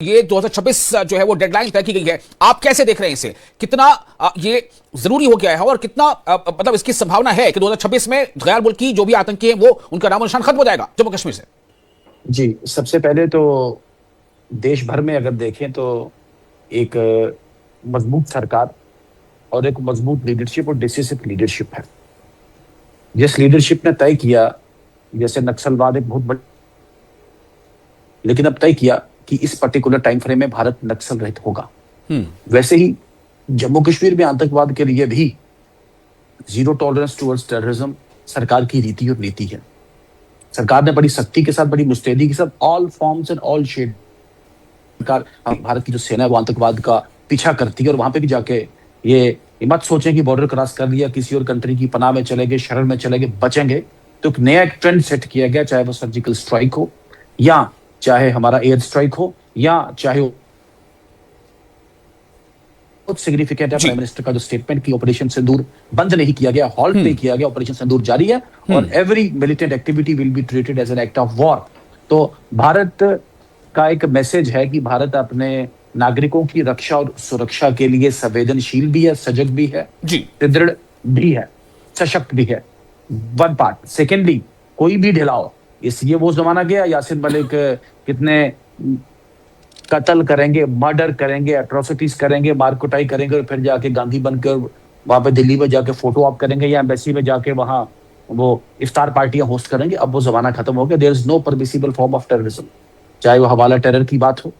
ये 2026 जो है वो डेडलाइन तय की गई है। आप कैसे देख रहे हैं इसे? कितना ये जरूरी हो गया है और कितना मतलब इसकी संभावना है कि 2026 में गैर मुल्की जो भी आतंकी हैं वो उनका नामो निशान खत्म हो जाएगा जम्मू कश्मीर से? जी, सबसे पहले तो देश भर में अगर देखें तो एक मजबूत सरकार और एक मजबूत लीडरशिप और डिसिसिव लीडरशिप है। जिस लीडरशिप ने तय किया, जैसे नक्सलवाद एक बहुत बड़ी, लेकिन अब तय किया कि इस पर्टिकुलर टाइम फ्रेम में भारत नक्सल रहित होगा। वैसे ही जम्मू कश्मीर में आतंकवाद के लिए भी जीरो टॉलरेंस टुवर्ड्स टेररिज्म सरकार की रीति और नीति है। सरकार ने बड़ी सख्ती के साथ, बड़ी मुस्तैदी के साथ all forms and all shade सरकार, भारत की जो सेना है वो आतंकवाद का पीछा करती है और वहां पे भी जाके ये मत सोचें कि बॉर्डर क्रॉस कर लिया, किसी और कंट्री की पनाह में चले गए, शरण में चले गए, बचेंगे। तो एक नया ट्रेंड सेट किया गया, चाहे वो सर्जिकल स्ट्राइक हो या चाहे हमारा एयर स्ट्राइक हो या चाहे बहुत सिग्निफिकेंट है प्राइम मिनिस्टर का जो स्टेटमेंट की ऑपरेशन सिंदूर बंद नहीं किया गया, हॉल्ट नहीं किया गया, ऑपरेशन सिंदूर जारी है और every militant activity will be treated as an act of war. तो भारत का एक मैसेज है कि भारत अपने नागरिकों की रक्षा और सुरक्षा के लिए संवेदनशील भी है, सजग भी है, सुदृढ़ भी है, सशक्त भी है। One part. सेकेंडली, कोई भी ढिलाओ, ये वो जमाना गया यासिन मलिक कितने कत्ल करेंगे, मर्डर करेंगे, एट्रोसिटीज करेंगे, मार कुटाई करेंगे और फिर जाके गांधी बनकर वहां पे दिल्ली में जाके फोटो ऑप करेंगे या एम्बेसी में जाके वहां वो इफ्तार पार्टियां होस्ट करेंगे। अब वो जमाना खत्म हो गया। There is no permissible form of terrorism, चाहे वो हवाला टेरर की बात हो।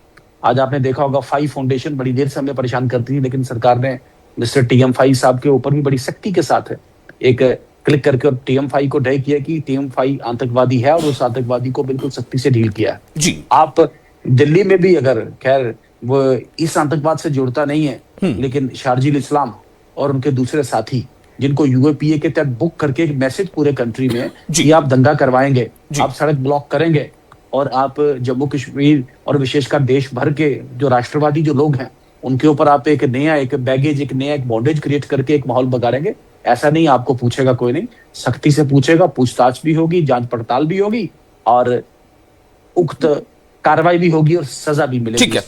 आज आपने देखा होगा फाइव फाउंडेशन बड़ी देर से हमें परेशान करती है, लेकिन सरकार ने मिस्टर TM5 साहब के ऊपर भी बड़ी सख्ती के साथ है एक क्लिक करके और TM5 को तय किया कि TM5 आतंकवादी है और उस आतंकवादी को बिल्कुल सख्ती से डील किया है। जी, आप दिल्ली में भी अगर, खैर वो इस आतंकवाद से जुड़ता नहीं है, लेकिन शारजिल इस्लाम और उनके दूसरे साथी जिनको UAPA के तहत बुक करके एक मैसेज पूरे कंट्री में कि आप दंगा करवाएंगे, आप सड़क ब्लॉक करेंगे और आप जम्मू कश्मीर और विशेषकर देश भर के जो राष्ट्रवादी जो लोग हैं उनके ऊपर आप एक नया एक बैगेज, एक नया एक बॉन्डेज क्रिएट करके एक माहौल बगाड़ेंगे। ऐसा नहीं, आपको पूछेगा कोई नहीं, सख्ती से पूछेगा, पूछताछ भी होगी, जांच पड़ताल भी होगी और उक्त कार्रवाई भी होगी और सजा भी मिलेगी। ठीक है।